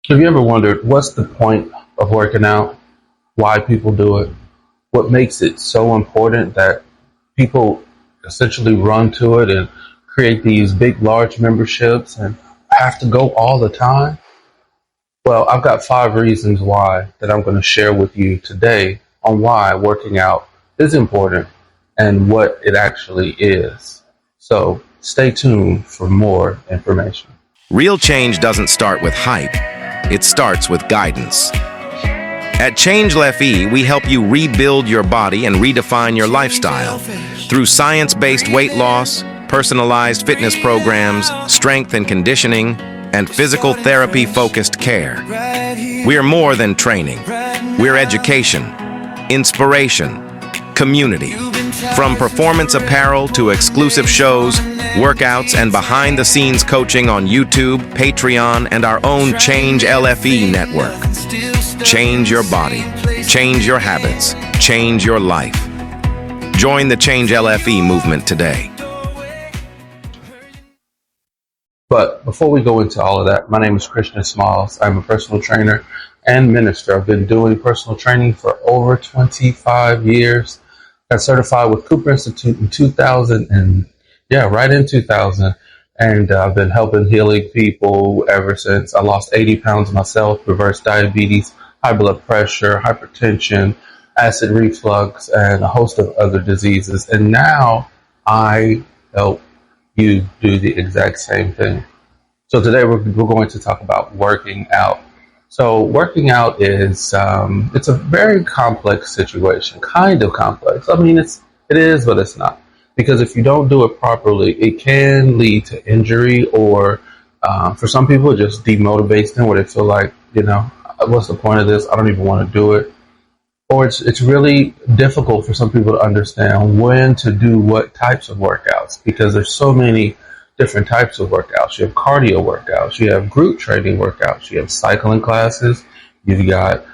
Have you ever wondered what's the point of working out? Why people do it? What makes it so important that people essentially run to it and create these big, large memberships and have to go all the time? Well, I've got 5 reasons why that I'm going to share with you today on why working out is important and what it actually is. So stay tuned for more information. Real change doesn't start with hype, it starts with guidance. At Changelfe, we help you rebuild your body and redefine your lifestyle. Through science-based weight loss, personalized fitness programs, strength and conditioning, and physical therapy-focused care. We're more than training. We're education, inspiration, community. From performance apparel to exclusive shows, workouts, and behind-the-scenes coaching on YouTube, Patreon, and our own Changelfe network. Change your body, change your habits, change your life. Join the Changelfe movement today. But before we go into all of that, my name is Christian Smiles. I'm a personal trainer and minister. I've been doing personal training for over 25 years. Got certified with Cooper Institute in 2000 and right in 2000. And I've been helping healing people ever since. I lost 80 pounds myself, reversed diabetes, high blood pressure, hypertension, acid reflux, and a host of other diseases. And now I help you do the exact same thing. So today we're going to talk about working out. So working out is it's a very complex situation, kind of complex. I mean, it is, but it's not. Because if you don't do it properly, it can lead to injury, or for some people, it just demotivates them, where they feel like, what's the point of this? I don't even want to do it. Or it's really difficult for some people to understand when to do what types of workouts, because there's so many different types of workouts. You have cardio workouts, you have group training workouts, you have cycling classes, you've got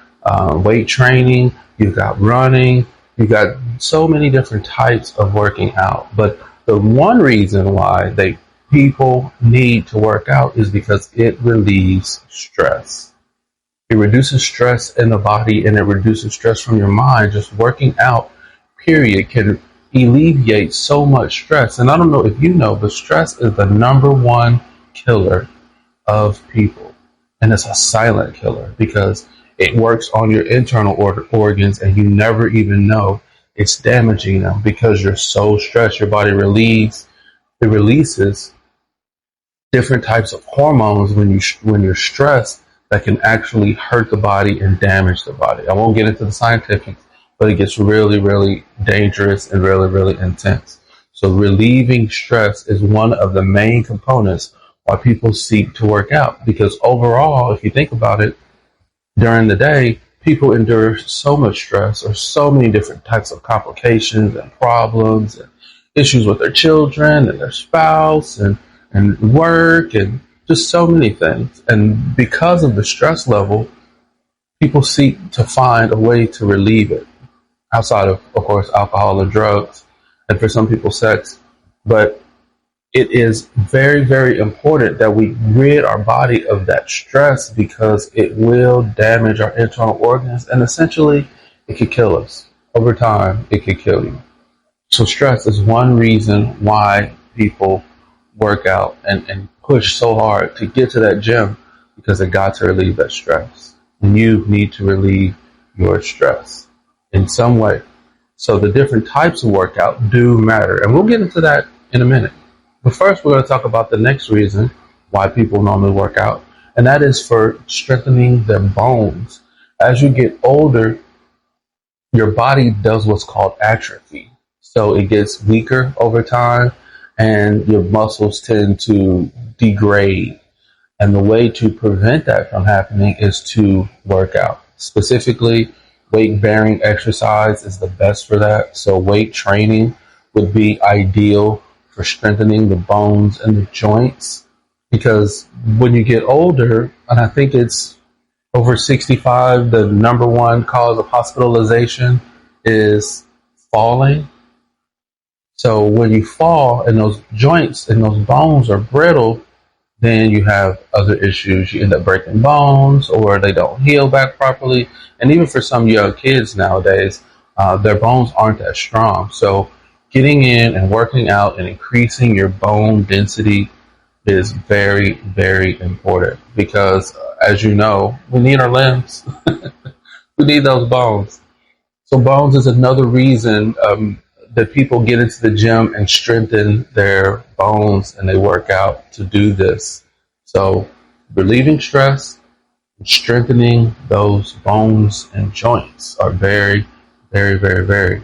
weight training, you've got running, you've got so many different types of working out. But the one reason why people need to work out is because it relieves stress. It reduces stress in the body, and it reduces stress from your mind. Just working out, period, can alleviate so much stress. And I don't know if you know, but stress is the number one killer of people. And it's a silent killer because it works on your internal organs, and you never even know it's damaging them because you're so stressed. Your body releases different types of hormones when you're stressed that can actually hurt the body and damage the body. I won't get into the scientific, but it gets really, really dangerous and really, really intense. So relieving stress is one of the main components why people seek to work out. Because overall, if you think about it, during the day, people endure so much stress, or so many different types of complications and problems and issues with their children and their spouse and work and just so many things. And because of the stress level, people seek to find a way to relieve it outside of course, alcohol and drugs, and for some people, sex. But it is very, very important that we rid our body of that stress, because it will damage our internal organs, and essentially it could kill us. Over time, it could kill you. So stress is one reason why people work out and push so hard to get to that gym, because they got to relieve that stress. And you need to relieve your stress in some way. So the different types of workout do matter. And we'll get into that in a minute. But first, we're going to talk about the next reason why people normally work out. And that is for strengthening their bones. As you get older, your body does what's called atrophy. So it gets weaker over time, and your muscles tend to degrade. And the way to prevent that from happening is to work out. Specifically, weight-bearing exercise is the best for that. So weight training would be ideal for strengthening the bones and the joints. Because when you get older, and I think it's over 65, the number one cause of hospitalization is falling. So when you fall and those joints and those bones are brittle, then you have other issues. You end up breaking bones, or they don't heal back properly. And even for some young kids nowadays, their bones aren't that strong. So getting in and working out and increasing your bone density is very, very important because, as you know, we need our limbs. We need those bones. So bones is another reason that people get into the gym and strengthen their bones, and they work out to do this. So relieving stress, strengthening those bones and joints are very, very, very, very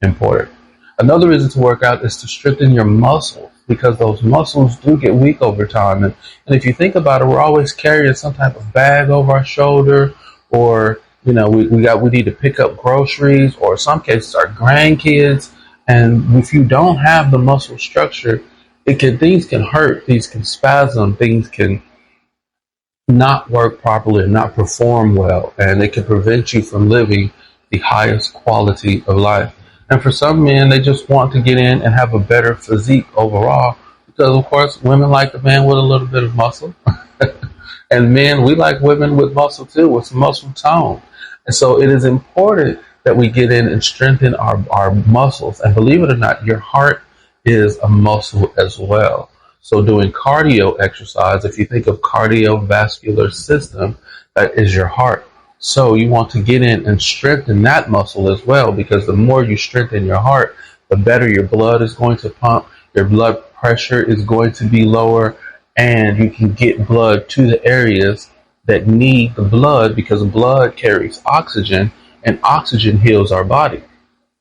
important. Another reason to work out is to strengthen your muscles because those muscles do get weak over time. And if you think about it, we're always carrying some type of bag over our shoulder, or we need to pick up groceries, or in some cases our grandkids. And if you don't have the muscle structure, things can hurt, things can spasm, things can not work properly and not perform well, and it can prevent you from living the highest quality of life. And for some men, they just want to get in and have a better physique overall, because of course women like a man with a little bit of muscle. And men, we like women with muscle too, with some muscle tone. And so it is important that we get in and strengthen our muscles. And believe it or not, your heart is a muscle as well. So doing cardio exercise, if you think of cardiovascular system, that is your heart. So you want to get in and strengthen that muscle as well, because the more you strengthen your heart, the better your blood is going to pump, your blood pressure is going to be lower, and you can get blood to the areas that need the blood, because blood carries oxygen, and oxygen heals our body.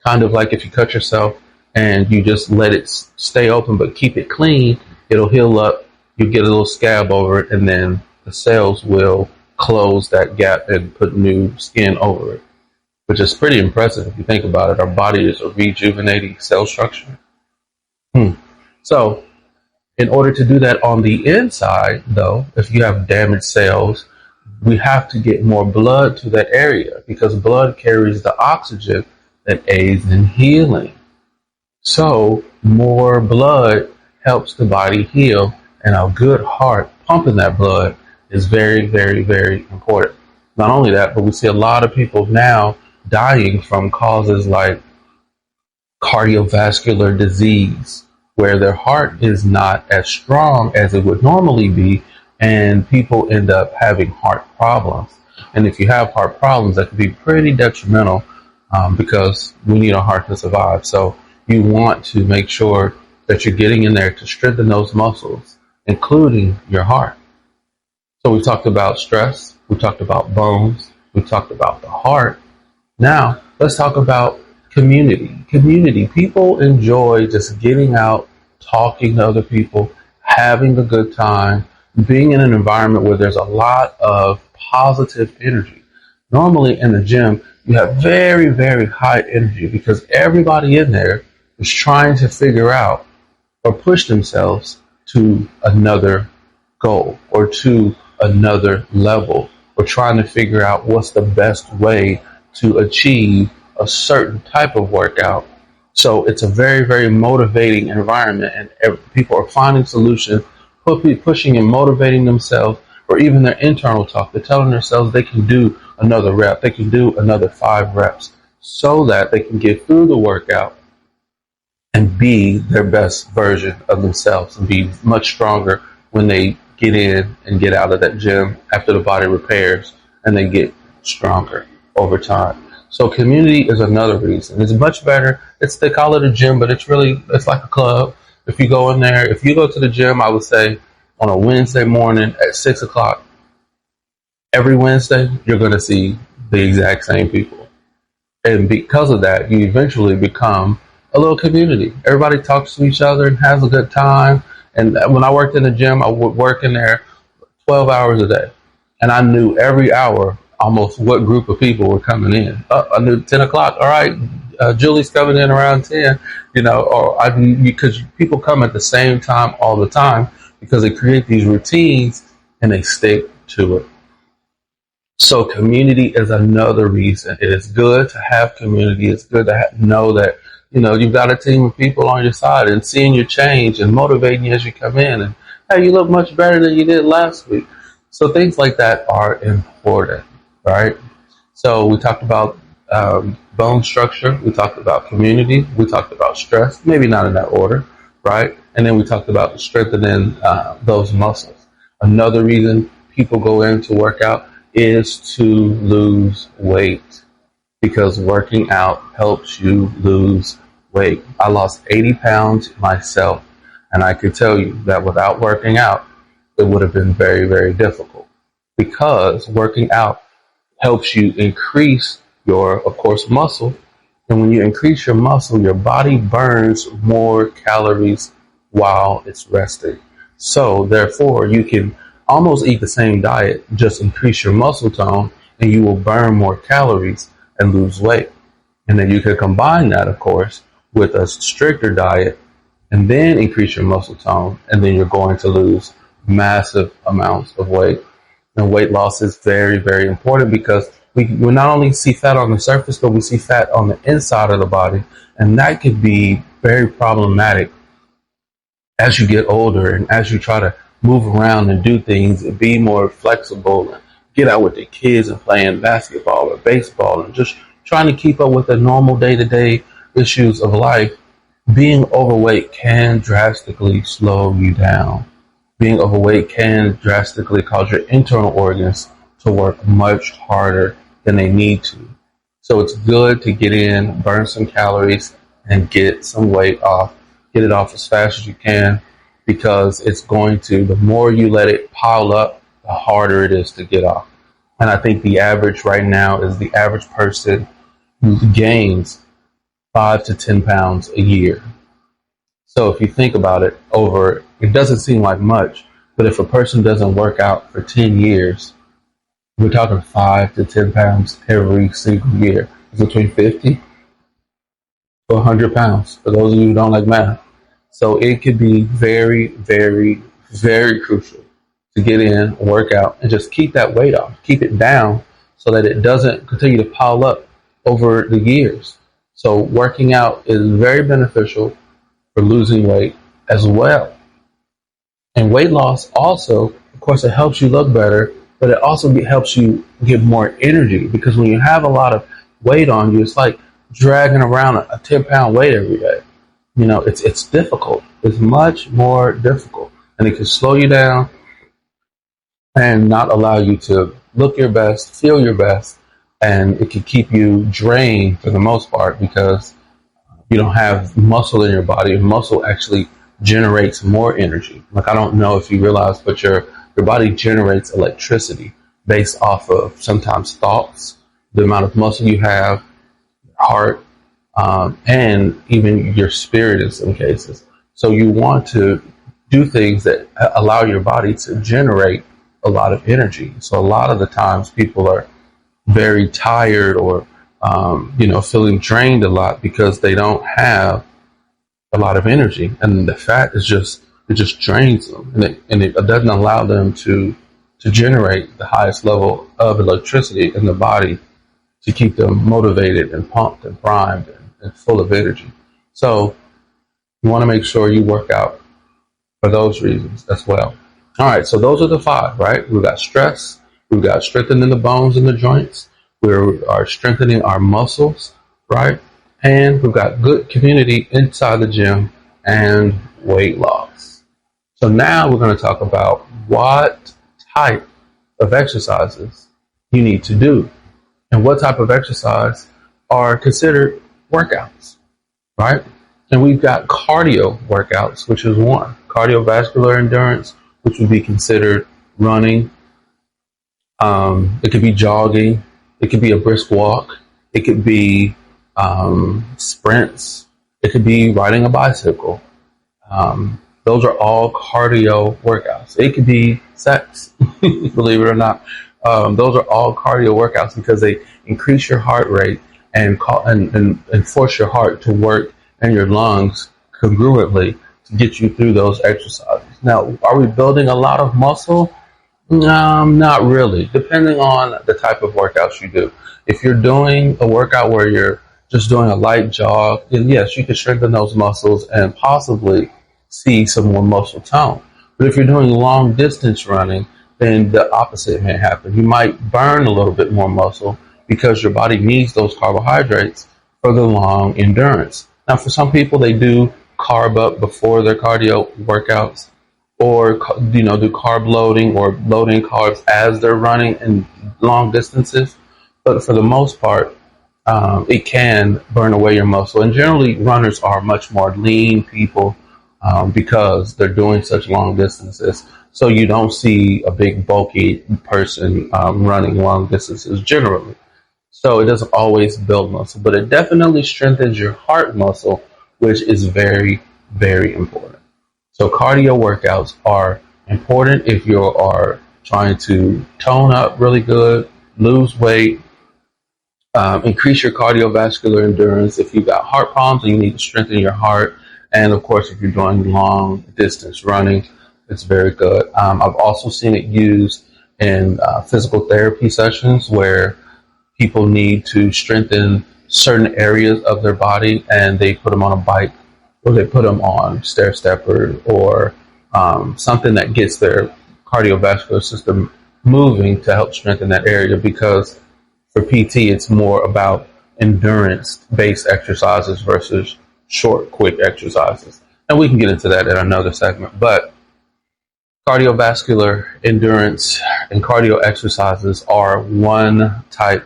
Kind of like if you cut yourself and you just let it stay open but keep it clean, it'll heal up, you get a little scab over it, and then the cells will close that gap and put new skin over it, which is pretty impressive if you think about it. Our body is a rejuvenating cell structure. So in order to do that on the inside, though, if you have damaged cells, we have to get more blood to that area, because blood carries the oxygen that aids in healing. So more blood helps the body heal, and a good heart pumping that blood is very, very, very important. Not only that, but we see a lot of people now dying from causes like cardiovascular disease, where their heart is not as strong as it would normally be, and people end up having heart problems. And if you have heart problems, that can be pretty detrimental, because we need our heart to survive. So you want to make sure that you're getting in there to strengthen those muscles, including your heart. So we talked about stress, we talked about bones, we talked about the heart. Now let's talk about community. Community. People enjoy just getting out, talking to other people, having a good time, being in an environment where there's a lot of positive energy. Normally in the gym, you have very, very high energy because everybody in there is trying to figure out or push themselves to another goal or to another level, or trying to figure out what's the best way to achieve a certain type of workout. So it's a very, very motivating environment, and people are finding solutions, pushing and motivating themselves, or even their internal talk. They're telling themselves they can do another rep, they can do another 5 reps, so that they can get through the workout and be their best version of themselves and be much stronger when they get in and get out of that gym after the body repairs, and they get stronger over time. So community is another reason. It's much better. They call it a gym, but it's like a club. If you go in there, if you go to the gym, I would say on a Wednesday morning at 6 o'clock, every Wednesday, you're going to see the exact same people. And because of that, you eventually become a little community. Everybody talks to each other and has a good time. And when I worked in the gym, I would work in there 12 hours a day. And I knew every hour almost what group of people were coming in. I knew 10 o'clock, all right, Julie's coming in around 10, because people come at the same time all the time, because they create these routines and they stick to it. So community is another reason. It is good to have community. It's good to know that, you've got a team of people on your side and seeing your change and motivating you as you come in. And hey, you look much better than you did last week. So things like that are important, right? So we talked about bone structure. We talked about community. We talked about stress, maybe not in that order, right? And then we talked about strengthening those muscles. Another reason people go in to work out is to lose weight because working out helps you lose weight. I lost 80 pounds myself, and I could tell you that without working out, it would have been very, very difficult because working out helps you increase your, of course, muscle. And when you increase your muscle, your body burns more calories while it's resting. So therefore, you can almost eat the same diet, just increase your muscle tone, and you will burn more calories and lose weight. And then you can combine that, of course, with a stricter diet and then increase your muscle tone, and then you're going to lose massive amounts of weight. And weight loss is very, very important because we not only see fat on the surface, but we see fat on the inside of the body. And that could be very problematic as you get older and as you try to move around and do things and be more flexible and get out with the kids and playing basketball or baseball and just trying to keep up with the normal day-to-day issues of life. Being overweight can drastically slow you down. Being overweight can drastically cause your internal organs to work much harder than they need to. So it's good to get in, burn some calories, and get some weight off. Get it off as fast as you can because it's going to, the more you let it pile up, the harder it is to get off. And I think the average right now is the average person who gains 5 to 10 pounds a year. So if you think about it it doesn't seem like much, but if a person doesn't work out for 10 years, we're talking 5 to 10 pounds every single year. It's between 50 to 100 pounds for those of you who don't like math. So it could be very, very, very crucial to get in, work out, and just keep that weight off, keep it down so that it doesn't continue to pile up over the years. So working out is very beneficial for losing weight as well. And weight loss also, of course, it helps you look better, but it also helps you get more energy because when you have a lot of weight on you, it's like dragging around a 10-pound weight every day. You know, it's difficult. It's much more difficult, and it can slow you down and not allow you to look your best, feel your best, and it can keep you drained for the most part because you don't have muscle in your body, and muscle actually generates more energy. Like, I don't know if you realize, but your body generates electricity based off of sometimes thoughts, the amount of muscle you have, your heart, and even your spirit in some cases. So you want to do things that allow your body to generate a lot of energy. So a lot of the times people are very tired or feeling drained a lot because they don't have a lot of energy, and the fat is it just drains them, and it doesn't allow them to generate the highest level of electricity in the body to keep them motivated and pumped and primed and full of energy. So you want to make sure you work out for those reasons as well. All right, so those are the 5, right? We've got stress, we've got strengthening the bones and the joints, we are strengthening our muscles, right? And we've got good community inside the gym and weight loss. So now we're going to talk about what type of exercises you need to do and what type of exercise are considered workouts, right? And we've got cardio workouts, which is one. Cardiovascular endurance, which would be considered running. It could be jogging. It could be a brisk walk. It could be sprints. It could be riding a bicycle. Those are all cardio workouts. It could be sex, believe it or not. Those are all cardio workouts because they increase your heart rate and force your heart to work and your lungs congruently to get you through those exercises. Now, are we building a lot of muscle? Not really, depending on the type of workouts you do. If you're doing a workout where you're just doing a light jog, then yes, you can strengthen those muscles and possibly see some more muscle tone. But if you're doing long distance running, then the opposite may happen. You might burn a little bit more muscle because your body needs those carbohydrates for the long endurance. Now, for some people, they do carb up before their cardio workouts, or do carb loading or loading carbs as they're running in long distances. But for the most part, it can burn away your muscle. And generally, runners are much more lean people because they're doing such long distances. So you don't see a big bulky person running long distances generally. So it doesn't always build muscle, but it definitely strengthens your heart muscle, which is very, very important. So cardio workouts are important if you are trying to tone up really good, lose weight, increase your cardiovascular endurance. If you've got heart problems and you need to strengthen your heart, and of course, if you're doing long distance running, it's very good. I've also seen it used in physical therapy sessions where people need to strengthen certain areas of their body, and they put them on a bike, or they put them on stair stepper, or something that gets their cardiovascular system moving to help strengthen that area. Because for PT, it's more about endurance-based exercises versus short, quick exercises. And we can get into that in another segment. But cardiovascular endurance and cardio exercises are one type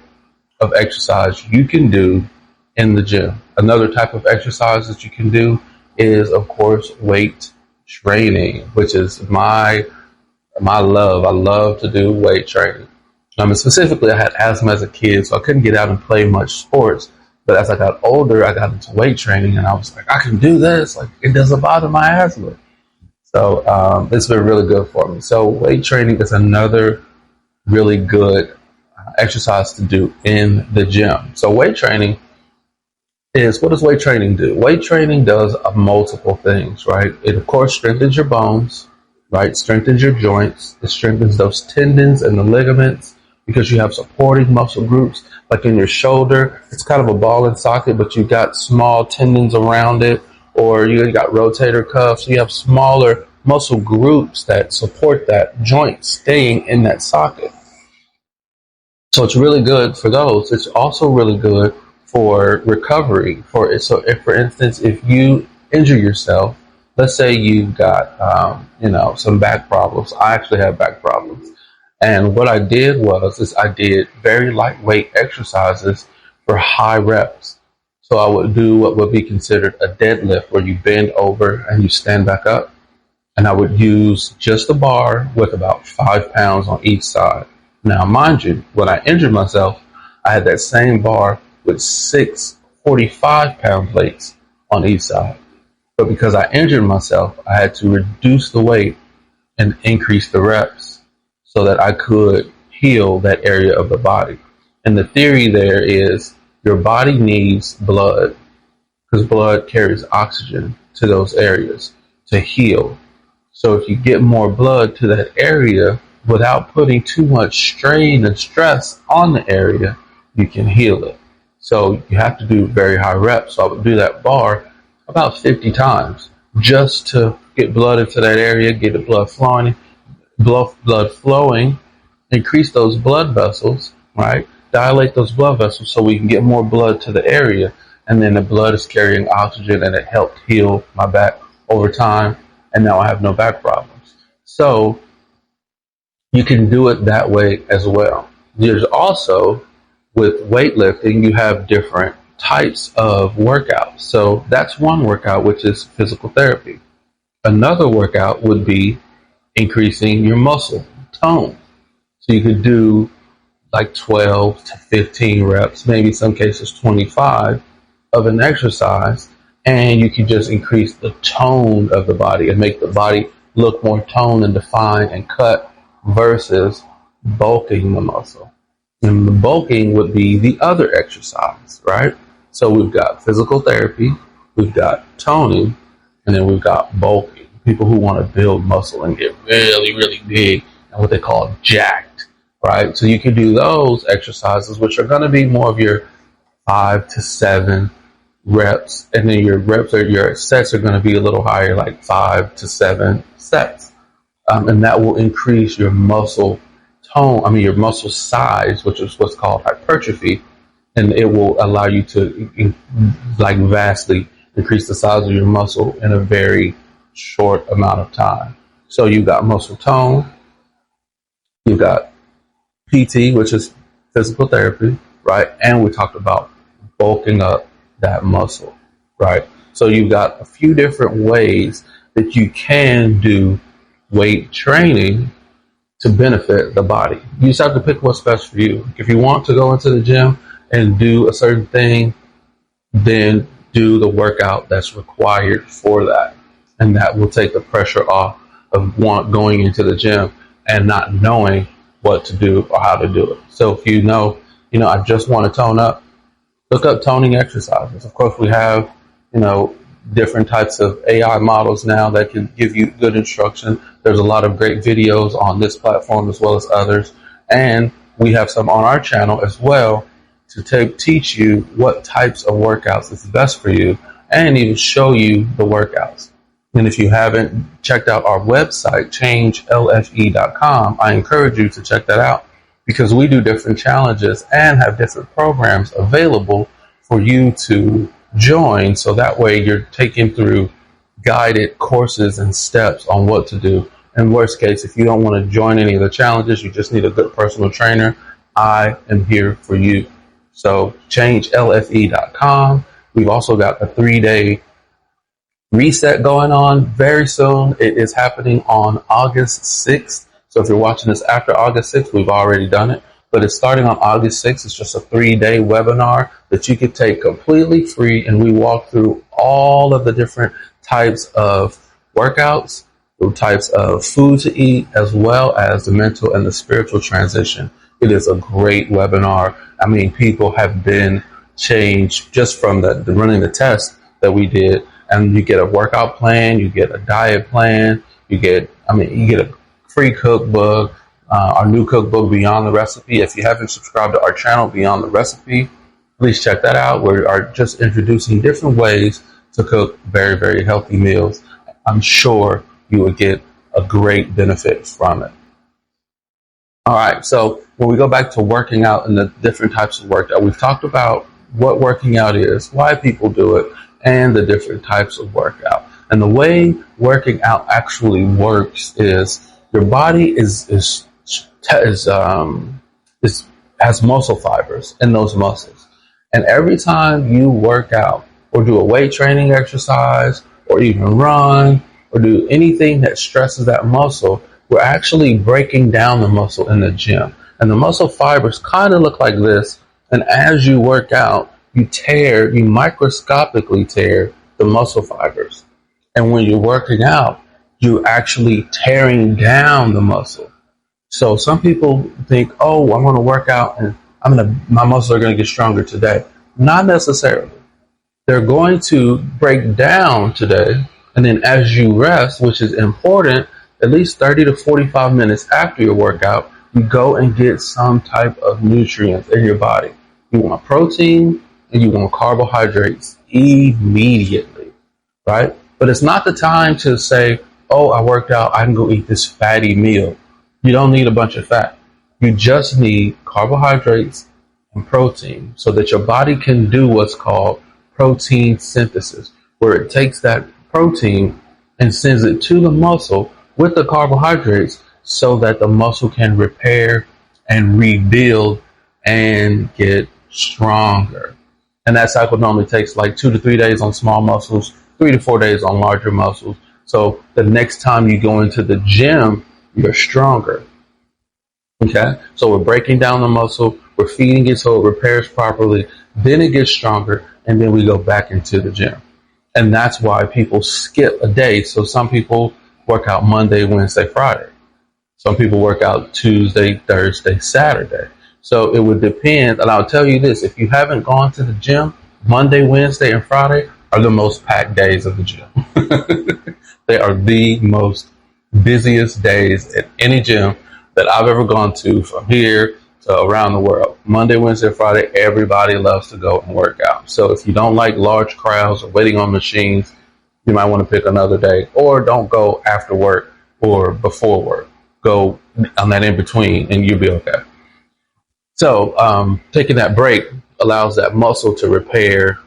of exercise you can do in the gym. Another type of exercise that you can do is, of course, weight training, which is my love. I love to do weight training. Specifically, I had asthma as a kid, so I couldn't get out and play much sports. But as I got older, I got into weight training, and I was like, I can do this. Like, it doesn't bother my asthma. So it's been really good for me. So weight training is another really good exercise to do in the gym. So weight training is, what does weight training do? Weight training does multiple things, right? It, of course, strengthens your bones, right? Strengthens your joints. It strengthens those tendons and the ligaments, because you have supporting muscle groups. Like in your shoulder, it's kind of a ball and socket, but you got small tendons around it, or you got rotator cuffs. So you have smaller muscle groups that support that joint staying in that socket. So it's really good for those. It's also really good for recovery. So if, for instance, if you injure yourself, let's say you've got some back problems. I actually have back problems. And what I did was I did very lightweight exercises for high reps. So I would do what would be considered a deadlift, where you bend over and you stand back up. And I would use just a bar with about 5 pounds on each side. Now, mind you, when I injured myself, I had that same bar with 6 45-pound plates on each side. But because I injured myself, I had to reduce the weight and increase the reps so that I could heal that area of the body. And the theory there is your body needs blood, because blood carries oxygen to those areas to heal. So if you get more blood to that area without putting too much strain and stress on the area, you can heal it. So you have to do very high reps. So I would do that bar about 50 times just to get blood into that area, get the blood flowing, increase those blood vessels, right? Dilate those blood vessels so we can get more blood to the area. And then the blood is carrying oxygen, and it helped heal my back over time. And now I have no back problems. So you can do it that way as well. There's also, with weightlifting, you have different types of workouts. So that's one workout, which is physical therapy. Another workout would be increasing your muscle tone. So you could do like 12 to 15 reps, maybe some cases 25 of an exercise, and you can just increase the tone of the body and make the body look more toned and defined and cut, versus bulking the muscle. And the bulking would be the other exercise, right? So we've got physical therapy, we've got toning, and then we've got bulking. People who want to build muscle and get really, really big and what they call jacked, right? So you can do those exercises, which are going to be more of your 5 to 7 reps, and then your sets are going to be a little higher, like 5 to 7 sets. and that will increase your muscle tone. I mean, your muscle size, which is what's called hypertrophy, and it will allow you to like vastly increase the size of your muscle in a very short amount of time. So you got muscle tone, you got PT, which is physical therapy, right? And we talked about bulking up that muscle, right? So you've got a few different ways that you can do weight training to benefit the body. You just have to pick what's best for you. If you want to go into the gym and do a certain thing, then do the workout that's required for that. And that will take the pressure off of going into the gym and not knowing what to do or how to do it. So if you know, I just want to tone up, look up toning exercises. Of course, we have, different types of AI models now that can give you good instruction. There's a lot of great videos on this platform as well as others. And we have some on our channel as well to teach you what types of workouts is best for you and even show you the workouts. And if you haven't checked out our website, changelfe.com, I encourage you to check that out because we do different challenges and have different programs available for you to join. So that way you're taken through guided courses and steps on what to do. In worst case, if you don't want to join any of the challenges, you just need a good personal trainer, I am here for you. So changelfe.com. We've also got a 3-day reset going on very soon. It is happening on August 6th. So if you're watching this after August 6th, we've already done it. But it's starting on August 6th. It's just a 3-day webinar that you could take completely free. And we walk through all of the different types of workouts, the types of food to eat, as well as the mental and the spiritual transition. It is a great webinar. I mean, people have been changed just from the running the test that we did. And you get a workout plan, you get a diet plan, you get a free cookbook, our new cookbook, Beyond the Recipe. If you haven't subscribed to our channel, Beyond the Recipe, please check that out. We are just introducing different ways to cook very, very healthy meals. I'm sure you will get a great benefit from it. All right, so when we go back to working out and the different types of workout, we've talked about what working out is, why people do it, and the different types of workout. And the way working out actually works is your body has muscle fibers in those muscles. And every time you work out or do a weight training exercise or even run or do anything that stresses that muscle, we're actually breaking down the muscle in the gym. And the muscle fibers kind of look like this. And as you work out, you microscopically tear the muscle fibers. And when you're working out, you're actually tearing down the muscle. So some people think, oh, I'm going to work out and my muscles are going to get stronger today. Not necessarily. They're going to break down today. And then as you rest, which is important, at least 30 to 45 minutes after your workout, you go and get some type of nutrients in your body. You want protein and you want carbohydrates immediately, right? But it's not the time to say, oh, I worked out, I can go eat this fatty meal. You don't need a bunch of fat. You just need carbohydrates and protein so that your body can do what's called protein synthesis, where it takes that protein and sends it to the muscle with the carbohydrates so that the muscle can repair and rebuild and get stronger. And that cycle normally takes like 2 to 3 days on small muscles, 3 to 4 days on larger muscles. So the next time you go into the gym, you're stronger. Okay? So we're breaking down the muscle, we're feeding it so it repairs properly, then it gets stronger, and then we go back into the gym. And that's why people skip a day. So some people work out Monday, Wednesday, Friday. Some people work out Tuesday, Thursday, Saturday. So it would depend. And I'll tell you this, if you haven't gone to the gym, Monday, Wednesday, and Friday are the most packed days of the gym. They are the most busiest days at any gym that I've ever gone to, from here to around the world. Monday, Wednesday, Friday, everybody loves to go and work out. So if you don't like large crowds or waiting on machines, you might want to pick another day, or don't go after work or before work. Go on that in between and you'll be okay. So taking that break allows that muscle to repair,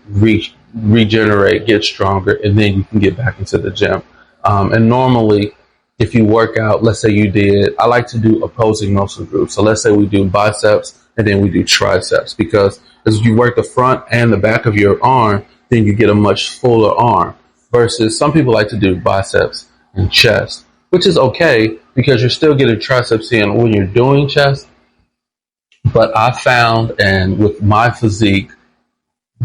regenerate, get stronger, and then you can get back into the gym. And normally, if you work out, let's say I like to do opposing muscle groups. So let's say we do biceps and then we do triceps, because as you work the front and the back of your arm, then you get a much fuller arm, versus some people like to do biceps and chest, which is okay because you're still getting triceps in when you're doing chest. But I found, and with my physique,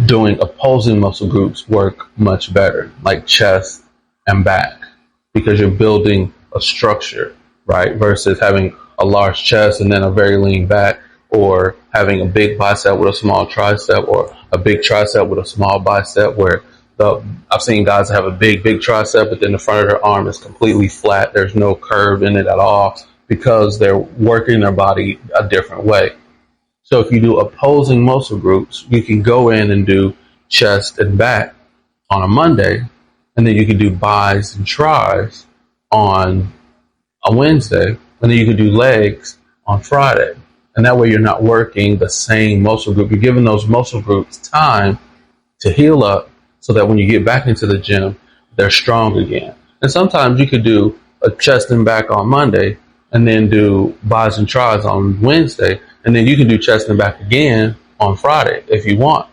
doing opposing muscle groups work much better, like chest and back, because you're building a structure, right? Versus having a large chest and then a very lean back, or having a big bicep with a small tricep, or a big tricep with a small bicep, where I've seen guys have a big tricep, but then the front of their arm is completely flat. There's no curve in it at all because they're working their body a different way. So if you do opposing muscle groups, you can go in and do chest and back on a Monday, and then you can do bis and tris on a Wednesday, and then you can do legs on Friday. And that way you're not working the same muscle group. You're giving those muscle groups time to heal up so that when you get back into the gym, they're strong again. And sometimes you could do a chest and back on Monday and then do bis and tris on Wednesday. And then you can do chest and back again on Friday if you want,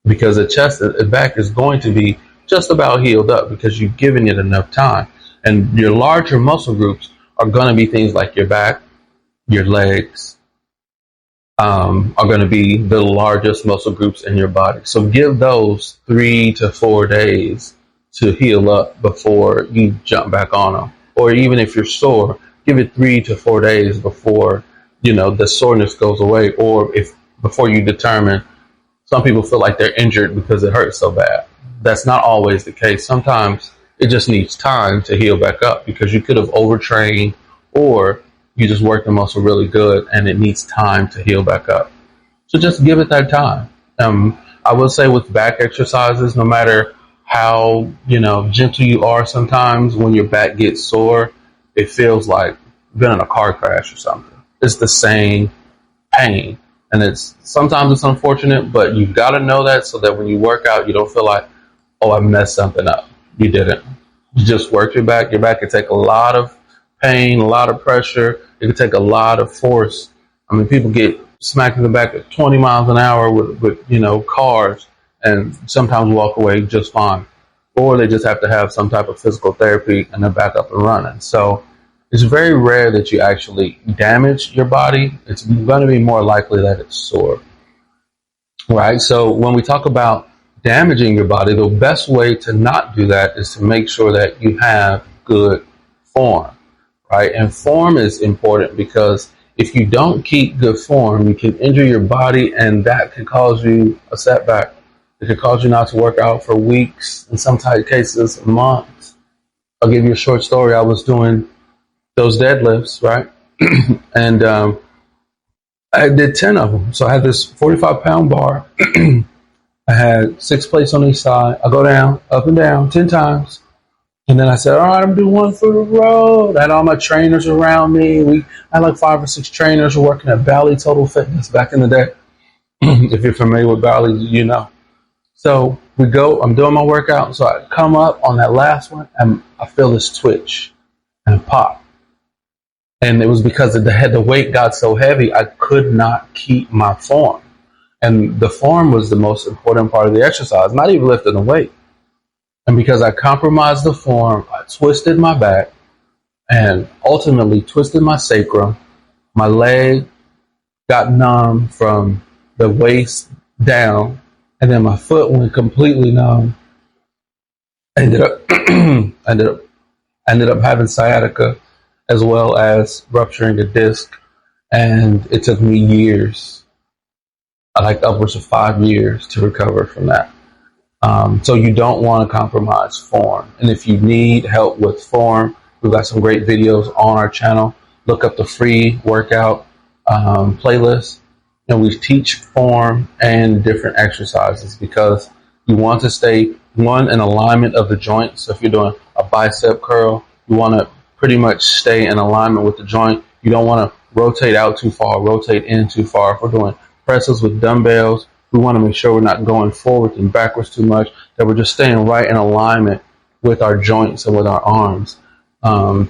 because the chest and back is going to be just about healed up because you've given it enough time. And your larger muscle groups are going to be things like your back, your legs, are going to be the largest muscle groups in your body. So give those 3 to 4 days to heal up before you jump back on them. Or even if you're sore, give it 3 to 4 days before the soreness goes away, or if before you determine. Some people feel like they're injured because it hurts so bad. That's not always the case. Sometimes it just needs time to heal back up because you could have overtrained, or you just worked the muscle really good and it needs time to heal back up. So just give it that time. I will say with back exercises, no matter how gentle you are, sometimes when your back gets sore, it feels like you've been in a car crash or something. It's the same pain. And sometimes it's unfortunate, but you've got to know that so that when you work out, you don't feel like, oh, I messed something up. You didn't. You just worked your back. Your back can take a lot of pain, a lot of pressure. It can take a lot of force. I mean, people get smacked in the back at 20 miles an hour with cars, and sometimes walk away just fine. Or they just have to have some type of physical therapy and they're back up and running. So it's very rare that you actually damage your body. It's going to be more likely that it's sore, right? So when we talk about damaging your body, the best way to not do that is to make sure that you have good form, right? And form is important because if you don't keep good form, you can injure your body, and that can cause you a setback. It could cause you not to work out for weeks, in some type of cases, months. I'll give you a short story. I was doing those deadlifts, right? And I did 10 of them. So I had this 45-pound bar. I had 6 plates on each side. I go down, up and down 10 times. And then I said, all right, I'm doing one for the road. I had all my trainers around me. I had like 5 or 6 trainers working at Bally Total Fitness back in the day. If you're familiar with Bally, you know. So we go, I'm doing my workout. So I come up on that last one and I feel this twitch and pop. And it was because the weight got so heavy, I could not keep my form. And the form was the most important part of the exercise, not even lifting the weight. And because I compromised the form, I twisted my back and ultimately twisted my sacrum. My leg got numb from the waist down, and then my foot went completely numb. Ended up having sciatica, as well as rupturing a disc, and it took me years, like upwards of 5 years, to recover from that. So you don't want to compromise form. And if you need help with form, we've got some great videos on our channel. Look up the free workout playlist, and we teach form and different exercises because you want to stay, in alignment of the joints. So if you're doing a bicep curl, you want to pretty much stay in alignment with the joint. You don't want to rotate out too far, rotate in too far. If we're doing presses with dumbbells, we want to make sure we're not going forward and backwards too much, that we're just staying right in alignment with our joints and with our arms.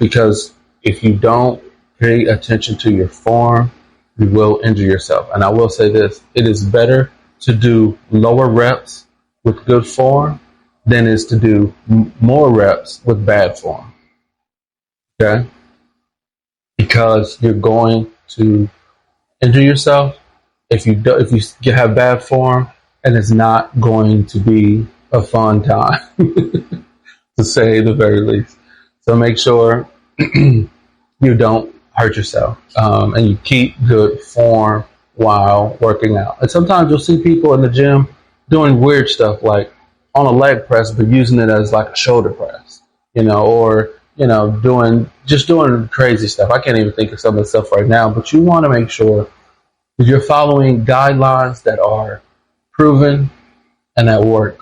Because if you don't pay attention to your form, you will injure yourself. And I will say this, it is better to do lower reps with good form than is to do more reps with bad form. Okay? Because you're going to injure yourself if you have bad form, and it's not going to be a fun time, to say the very least. So make sure you don't hurt yourself, and you keep good form while working out. And sometimes you'll see people in the gym doing weird stuff, like on a leg press, but using it as like a shoulder press, or doing crazy stuff. I can't even think of some of the stuff right now, but you want to make sure that you're following guidelines that are proven and that work.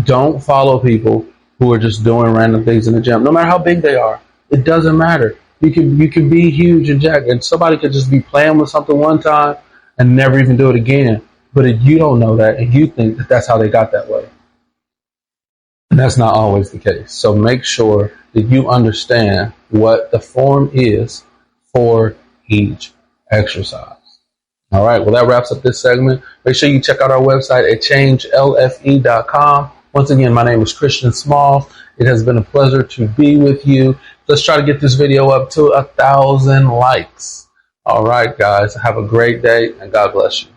Don't follow people who are just doing random things in the gym, no matter how big they are. It doesn't matter. You can be huge and jacked, and somebody could just be playing with something one time and never even do it again. But if you don't know that, and you think that that's how they got that way, and that's not always the case. So make sure that you understand what the form is for each exercise. All right, well, that wraps up this segment. Make sure you check out our website at changelfe.com. Once again, my name is Christian Small. It has been a pleasure to be with you. Let's try to get this video up to 1,000 likes. All right, guys, have a great day, and God bless you.